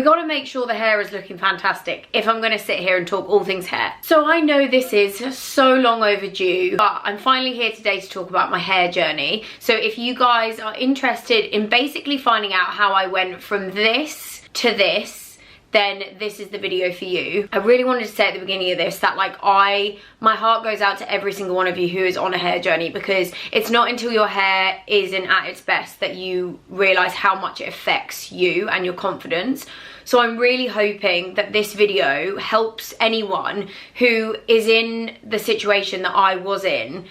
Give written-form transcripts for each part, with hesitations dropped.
We've got to make sure the hair is looking fantastic if I'm going to sit here and talk all things hair. So I know this is so long overdue, but I'm finally here today to talk about my hair journey. So if you guys are interested in basically finding out how I went from this to this, then this is the video for you. I really wanted to say at the beginning of this that like my heart goes out to every single one of you who is on a hair journey, because it's not until your hair isn't at its best that you realize how much it affects you and your confidence. So I'm really hoping that this video helps anyone who is in the situation that I was in,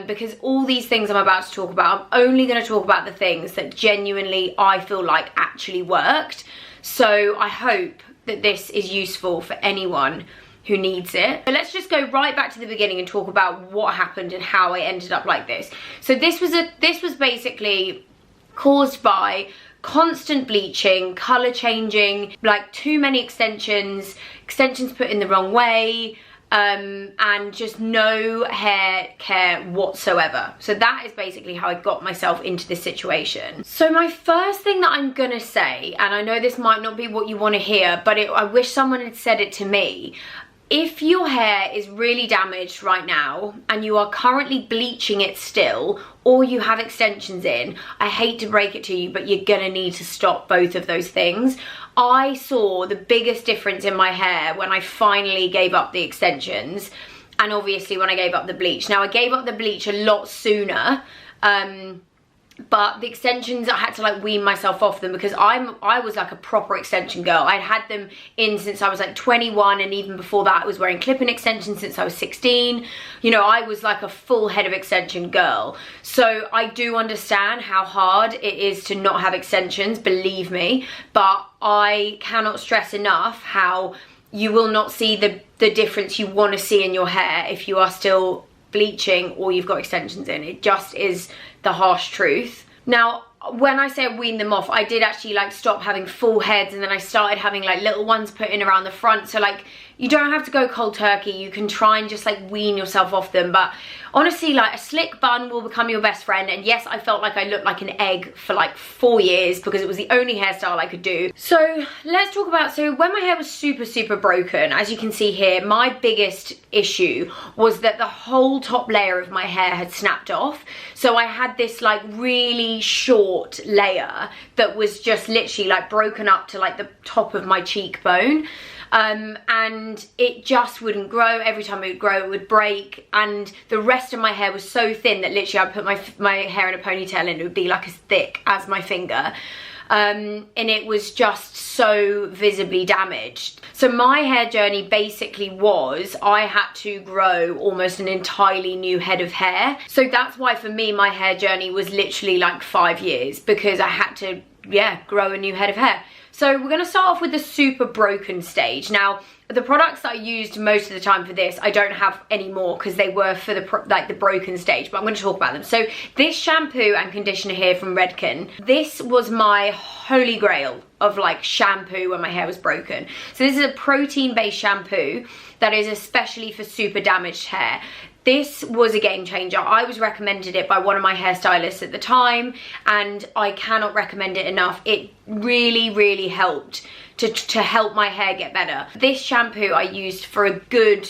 because all these things I'm about to talk about, I'm only going to talk about the things that genuinely I feel like actually worked. So I hope that this is useful for anyone who needs it. But let's just go right back to the beginning and talk about what happened and how I ended up like this. So this was basically caused by constant bleaching, color changing, like too many extensions put in the wrong way, and just no hair care whatsoever. So that is basically how I got myself into this situation. So my first thing that I'm gonna say, and I know this might not be what you want to hear, but I wish someone had said it to me. If your hair is really damaged right now and you are currently bleaching it still, or you have extensions in, I hate to break it to you, but you're gonna need to stop both of those things. I saw the biggest difference in my hair when I finally gave up the extensions, and obviously when I gave up the bleach. Now I gave up the bleach a lot sooner, but the extensions, I had to like wean myself off them, because I was like a proper extension girl. I'd had them in since I was like 21, and even before that I was wearing clip-in extensions since I was 16. You know, I was like a full head of extension girl. So I do understand how hard it is to not have extensions, believe me, but I cannot stress enough how you will not see the difference you want to see in your hair if you are still bleaching or you've got extensions in. It just is the harsh truth. Now, when I say I weaned them off, I did actually like stop having full heads, and then I started having like little ones put in around the front. So like, you don't have to go cold turkey. You can try and just like wean yourself off them. But honestly, like a slick bun will become your best friend. And yes, I felt like I looked like an egg for like 4 years because it was the only hairstyle I could do. So let's talk about, so when my hair was super broken, as you can see here, my biggest issue was that the whole top layer of my hair had snapped off. So I had this like really short layer that was just literally like broken up to like the top of my cheekbone. And it just wouldn't grow. Every time it would grow, it would break, and the rest of my hair was so thin that literally I'd put my hair in a ponytail and it would be like as thick as my finger. And it was just so visibly damaged. So my hair journey basically was, I had to grow almost an entirely new head of hair. So that's why for me, my hair journey was literally like 5 years, because I had to, yeah, grow a new head of hair. So we're going to start off with the super broken stage. Now, the products that I used most of the time for this, I don't have anymore because they were for the broken stage, but I'm going to talk about them. So this shampoo and conditioner here from Redken, this was my holy grail of like shampoo when my hair was broken. So this is a protein-based shampoo that is especially for super damaged hair. This was a game changer. I was recommended it by one of my hairstylists at the time, and I cannot recommend it enough. It really helped to help my hair get better. This shampoo I used for a good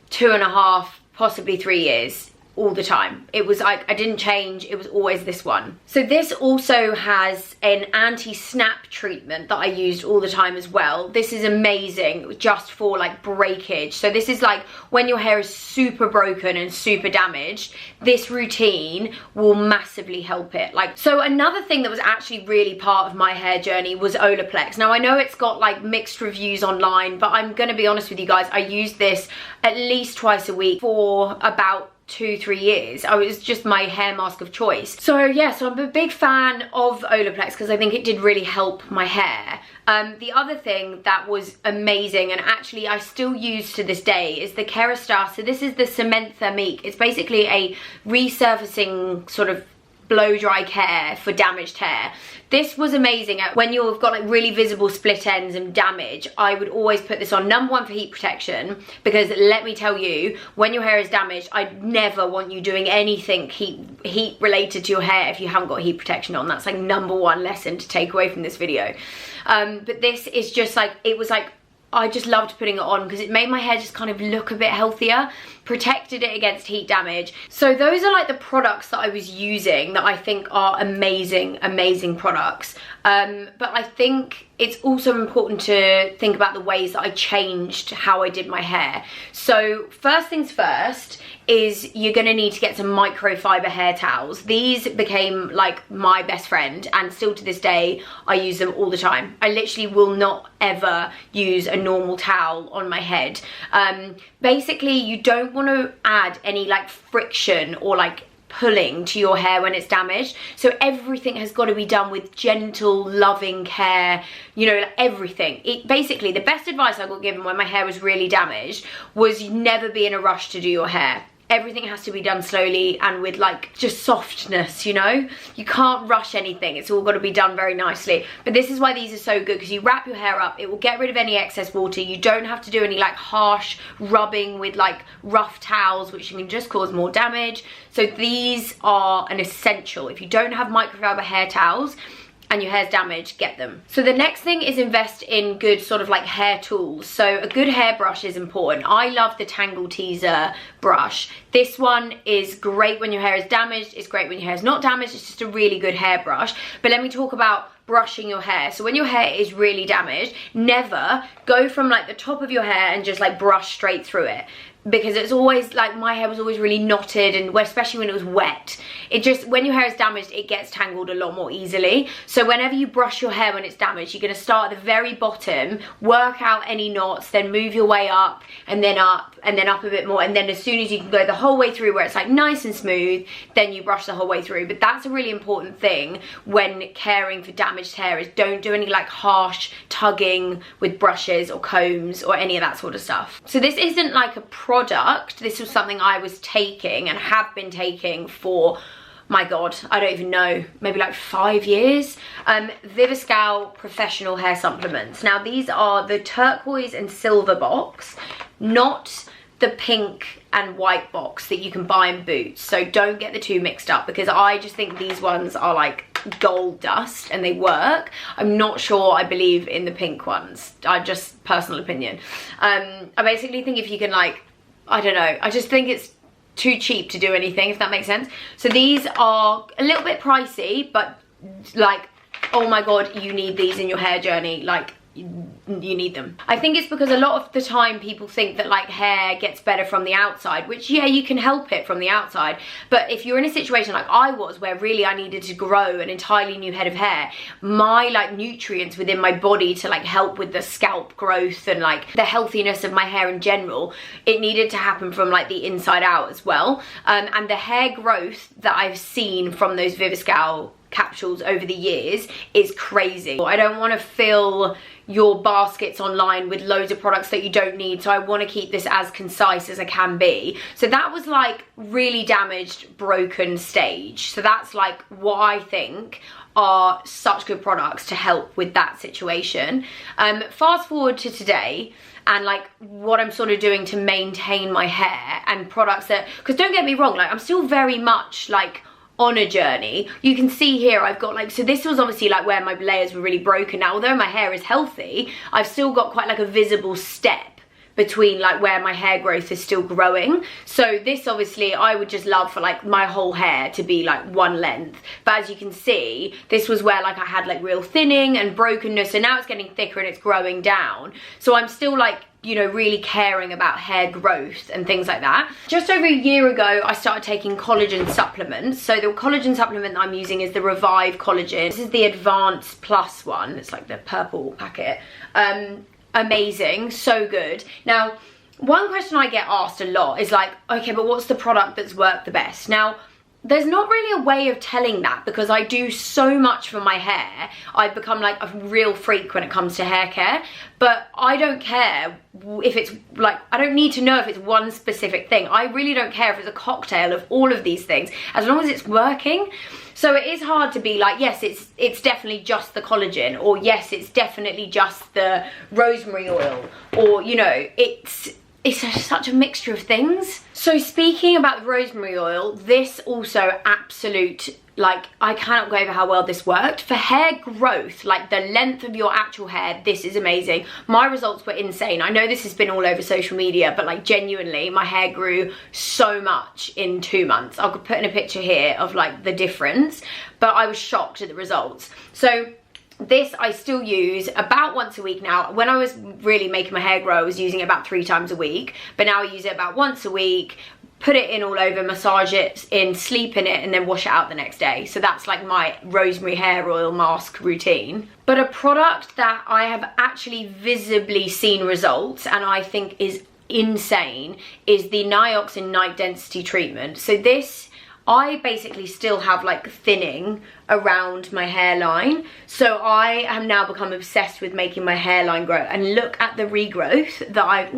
2.5, possibly 3 years. All the time. It was like, I didn't change, it was always this one. So this also has an anti-snap treatment that I used all the time as well. This is amazing just for like breakage. So this is like when your hair is super broken and super damaged, this routine will massively help it. Like, so another thing that was actually really part of my hair journey was Olaplex. Now I know it's got like mixed reviews online, but I'm gonna be honest with you guys, I used this at least twice a week for about 2-3 years. It was just my hair mask of choice. So yeah, so I'm a big fan of Olaplex because I think it did really help my hair. The other thing that was amazing, and actually I still use to this day, is the Kerastase. So this is the Cement Thermique. It's basically a resurfacing sort of blow dry care for damaged hair. This was amazing. When you've got like really visible split ends and damage, I would always put this on. Number one, for heat protection, because let me tell you, when your hair is damaged, I never want you doing anything heat related to your hair if you haven't got heat protection on. That's like number one lesson to take away from this video. But this is just like, it was like, I just loved putting it on because it made my hair just kind of look a bit healthier, protected it against heat damage. So those are like the products that I was using that I think are amazing, amazing products. But I think it's also important to think about the ways that I changed how I did my hair. So first things first is you're gonna need to get some microfiber hair towels. These became like my best friend, and still to this day I use them all the time. I literally will not ever use a normal towel on my head. Basically, you don't want to add any like friction or like pulling to your hair when it's damaged. So everything has got to be done with gentle, loving care, you know, like everything. Basically, the best advice I got given when my hair was really damaged was never be in a rush to do your hair. Everything has to be done slowly and with like just softness, you know? You can't rush anything. It's all got to be done very nicely. But this is why these are so good, because you wrap your hair up, it will get rid of any excess water. You don't have to do any like harsh rubbing with like rough towels, which can just cause more damage. So these are an essential. If you don't have microfiber hair towels and your hair's damaged, get them. So the next thing is invest in good sort of like hair tools. So a good hairbrush is important. I love the Tangle Teaser brush. This one is great when your hair is damaged. It's great when your hair is not damaged. It's just a really good hairbrush. But let me talk about brushing your hair. So when your hair is really damaged, never go from like the top of your hair and just like brush straight through it. Because it's always like, my hair was always really knotted, and especially when it was wet, it just, when your hair is damaged, it gets tangled a lot more easily. So whenever you brush your hair when it's damaged, you're going to start at the very bottom, work out any knots, then move your way up and then up and then up a bit more, and then as soon as you can go the whole way through where it's like nice and smooth, then you brush the whole way through. But that's a really important thing when caring for damaged hair, is don't do any like harsh tugging with brushes or combs or any of that sort of stuff. So this isn't like a product, this was something I was taking and have been taking for, my god, I don't even know, maybe like 5 years. Viviscal professional hair supplements. Now these are the turquoise and silver box, not the pink and white box that you can buy in Boots. So don't get the two mixed up, because I just think these ones are like gold dust and they work. I'm not sure I believe in the pink ones. I just, personal opinion. I basically think if you can like, I don't know, I just think it's too cheap to do anything, if that makes sense. So these are a little bit pricey, but like, oh my god, you need these in your hair journey. Like, you need them. I think it's because a lot of the time people think that like hair gets better from the outside, which yeah, you can help it from the outside, but if you're in a situation like I was, where really I needed to grow an entirely new head of hair, my like nutrients within my body to like help with the scalp growth and like the healthiness of my hair in general, it needed to happen from like the inside out as well. And the hair growth that I've seen from those Viviscal capsules over the years is crazy. I don't want to fill your baskets online with loads of products that you don't need, so I want to keep this as concise as I can be. So that was like really damaged, broken stage. So that's like what I think are such good products to help with that situation. Fast forward to today, and like what I'm sort of doing to maintain my hair, and products that, because don't get me wrong, like I'm still very much like on a journey. You can see here I've got like, so this was obviously like where my layers were really broken. Now although my hair is healthy, I've still got quite like a visible step between like where my hair growth is still growing. So this obviously I would just love for like my whole hair to be like one length, but as you can see, this was where like I had like real thinning and brokenness, and now it's getting thicker and it's growing down. So I'm still like, you know, really caring about hair growth and things like that. Just over a year ago, I started taking collagen supplements. So the collagen supplement that I'm using is the Revive Collagen. This is the Advanced Plus one. It's like the purple packet. Amazing, so good. Now, one question I get asked a lot is like, okay, but what's the product that's worked the best? Now, there's not really a way of telling that because I do so much for my hair. I've become like a real freak when it comes to hair care, but I don't care if it's like, I don't need to know if it's one specific thing. I really don't care if it's a cocktail of all of these things, as long as it's working. So it is hard to be like, yes, it's definitely just the collagen, or yes, it's definitely just the rosemary oil, or, you know, it's such a mixture of things. So speaking about the rosemary oil, this also absolute, like, I cannot go over how well this worked. For hair growth, like the length of your actual hair, this is amazing. My results were insane. I know this has been all over social media, but like genuinely, my hair grew so much in 2 months. I'll put in a picture here of like the difference, but I was shocked at the results. So this I still use about once a week now. When I was really making my hair grow, I was using it about 3 times a week, but now I use it about once a week, put it in all over, massage it in, sleep in it, and then wash it out the next day. So that's like my rosemary hair oil mask routine. But a product that I have actually visibly seen results and I think is insane is the Nioxin Night Density Treatment. So this, I basically still have like thinning around my hairline, so I have now become obsessed with making my hairline grow. And look at the regrowth that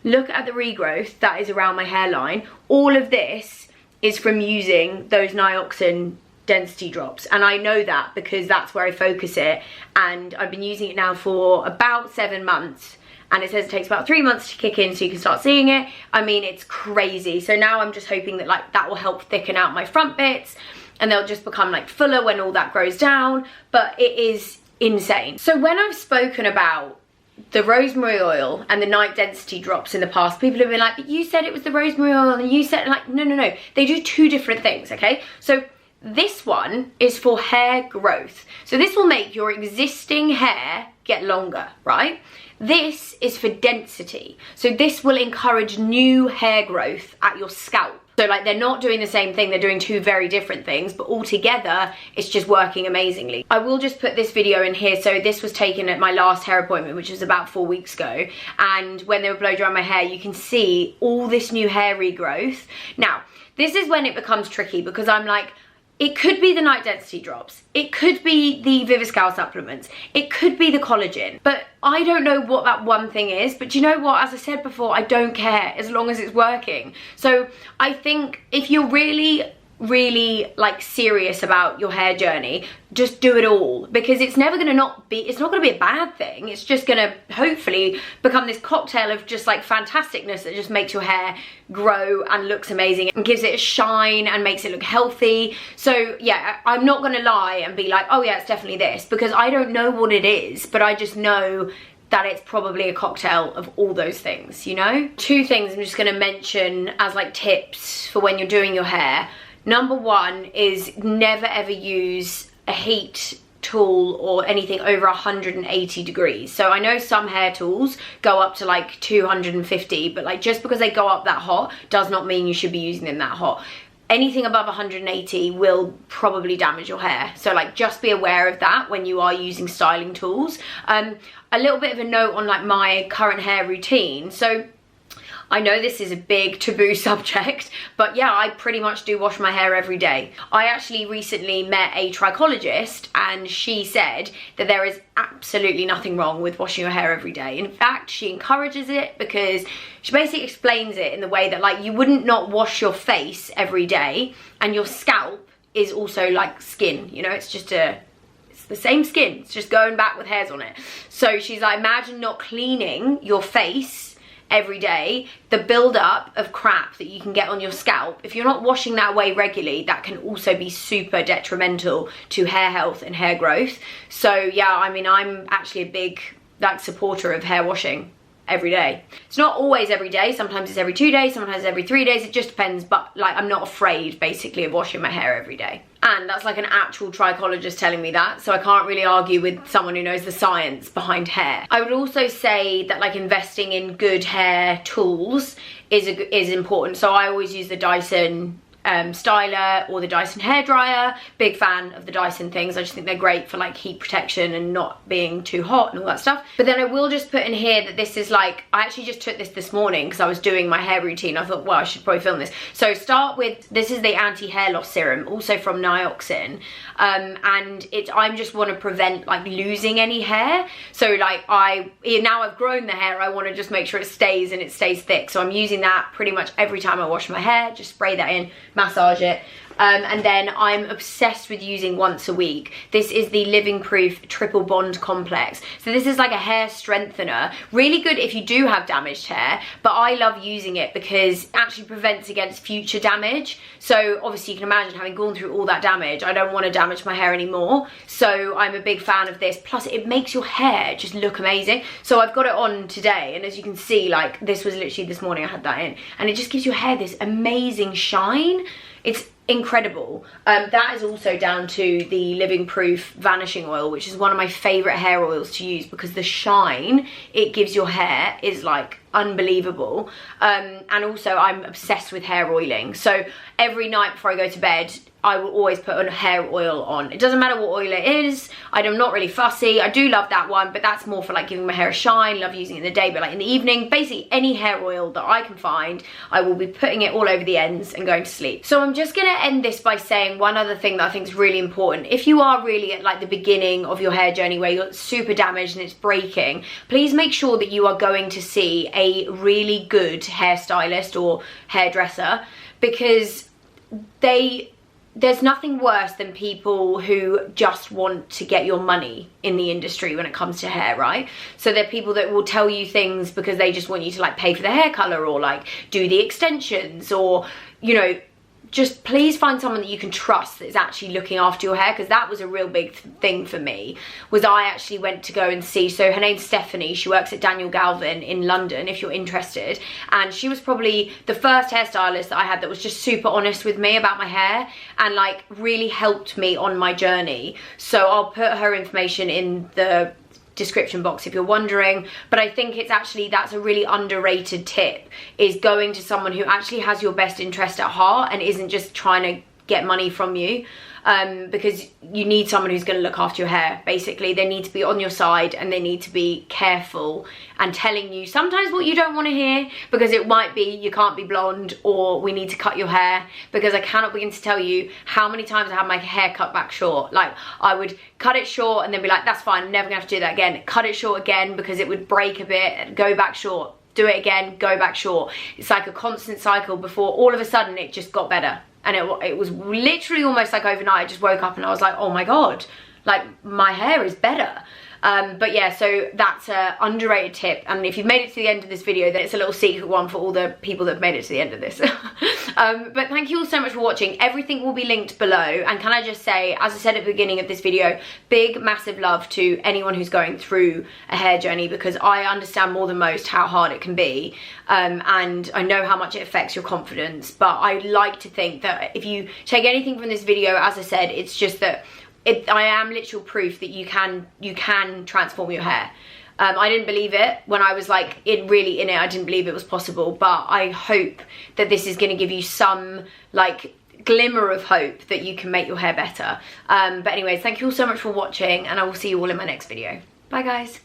look at the regrowth that is around my hairline. All of this is from using those Nioxin density drops, and I know that because that's where I focus it, and I've been using it now for about 7 months. And it says it takes about 3 months to kick in so you can start seeing it. I mean, it's crazy. So now I'm just hoping that like that will help thicken out my front bits and they'll just become like fuller when all that grows down. But it is insane. So when I've spoken about the rosemary oil and the night density drops in the past, people have been like, but you said it was the rosemary oil, and you said, like, no. They do 2 different things, okay? So this one is for hair growth. So this will make your existing hair get longer, right? This is for density. So this will encourage new hair growth at your scalp. So like they're not doing the same thing, they're doing 2 very different things, but altogether it's just working amazingly. I will just put this video in here. So this was taken at my last hair appointment, which was about 4 weeks ago. And when they were blow drying my hair, you can see all this new hair regrowth. Now, this is when it becomes tricky because I'm like, it could be the night density drops, it could be the Viviscal supplements, it could be the collagen, but I don't know what that one thing is. But you know what, as I said before, I don't care as long as it's working. So I think if you're really like serious about your hair journey, just do it all, because it's never gonna it's not gonna be a bad thing. It's just gonna hopefully become this cocktail of just like fantasticness that just makes your hair grow and looks amazing and gives it a shine and makes it look healthy. So yeah, I'm not gonna lie and be like, oh yeah, it's definitely this, because I don't know what it is, but I just know that it's probably a cocktail of all those things, you know? 2 things I'm just gonna mention as like tips for when you're doing your hair. Number 1 is never ever use a heat tool or anything over 180 degrees. So I know some hair tools go up to like 250, but like just because they go up that hot does not mean you should be using them that hot. Anything above 180 will probably damage your hair. So like just be aware of that when you are using styling tools. A little bit of a note on like my current hair routine. So I know this is a big taboo subject, but yeah, I pretty much do wash my hair every day. I actually recently met a trichologist and she said that there is absolutely nothing wrong with washing your hair every day. In fact, she encourages it because she basically explains it in the way that like you wouldn't not wash your face every day, and your scalp is also like skin, you know, it's the same skin, it's just going back with hairs on it. So she's like, imagine not cleaning your face every day, the build-up of crap that you can get on your scalp. If you're not washing that away regularly, that can also be super detrimental to hair health and hair growth. So yeah, I mean, I'm actually a big like supporter of hair washing every day. It's not always every day, sometimes it's every 2 days, sometimes it's every 3 days, it just depends, but like I'm not afraid basically of washing my hair every day. And that's like an actual trichologist telling me that, so I can't really argue with someone who knows the science behind hair. I would also say that like investing in good hair tools is important. So I always use the Dyson styler or the Dyson hairdryer. Big fan of the Dyson things. I just think they're great for like heat protection and not being too hot and all that stuff. But then I will just put in here that this is like, I actually just took this morning because I was doing my hair routine. I thought, well, I should probably film this. So start with, this is the anti-hair loss serum, also from Nioxin. And I just want to prevent like losing any hair. So like now I've grown the hair, I want to just make sure it stays and it stays thick. So I'm using that pretty much every time I wash my hair. Just spray that in, massage it. And then I'm obsessed with using once a week. This is the Living Proof Triple Bond Complex. So this is like a hair strengthener. Really good if you do have damaged hair, but I love using it because it actually prevents against future damage. So obviously you can imagine having gone through all that damage, I don't want to damage my hair anymore. So I'm a big fan of this. Plus it makes your hair just look amazing. So I've got it on today, and as you can see, like this was literally this morning I had that in, and it just gives your hair this amazing shine. It's incredible. That is also down to the Living Proof Vanishing Oil, which is one of my favorite hair oils to use because the shine it gives your hair is like unbelievable. And also I'm obsessed with hair oiling. So every night before I go to bed, I will always put a hair oil on. It doesn't matter what oil it is. I'm not really fussy. I do love that one, but that's more for like giving my hair a shine. Love using it in the day, but like in the evening, basically any hair oil that I can find, I will be putting it all over the ends and going to sleep. So I'm just gonna end this by saying one other thing that I think is really important. If you are really at like the beginning of your hair journey where you're super damaged and it's breaking, please make sure that you are going to see a really good hairstylist or hairdresser, because there's nothing worse than people who just want to get your money in the industry when it comes to hair, right? So they're people that will tell you things because they just want you to like pay for the hair color or like do the extensions, or, you know, just please find someone that you can trust that's actually looking after your hair, because that was a real big thing for me. Was I actually went to go and see, so her name's Stephanie, she works at Daniel Galvin in London if you're interested, and she was probably the first hairstylist that I had that was just super honest with me about my hair and like really helped me on my journey. So I'll put her information in the description box if you're wondering. But I think it's actually, that's a really underrated tip, is going to someone who actually has your best interest at heart and isn't just trying to get money from you. Because you need someone who's going to look after your hair. Basically, they need to be on your side and they need to be careful and telling you sometimes what you don't want to hear, because it might be you can't be blonde or we need to cut your hair, because I cannot begin to tell you how many times I had my hair cut back short. Like I would cut it short and then be like, that's fine, I'm never gonna have to do that again. Cut it short again because it would break a bit, go back short, do it again, go back short. It's like a constant cycle before all of a sudden it just got better. And it was literally almost like overnight. I just woke up and I was like, oh my God, like my hair is better. But yeah, so that's a underrated tip. And if you've made it to the end of this video, then it's a little secret one for all the people that have made it to the end of this. But thank you all so much for watching. Everything will be linked below. And can I just say, as I said at the beginning of this video, big, massive love to anyone who's going through a hair journey, because I understand more than most how hard it can be. And I know how much it affects your confidence. But I like to think that if you take anything from this video, as I said, it's just that I am literal proof that you can transform your hair. I didn't believe it when I was like really in it. I didn't believe it was possible, but I hope that this is going to give you some like glimmer of hope that you can make your hair better. But anyways, thank you all so much for watching, and I will see you all in my next video. Bye guys.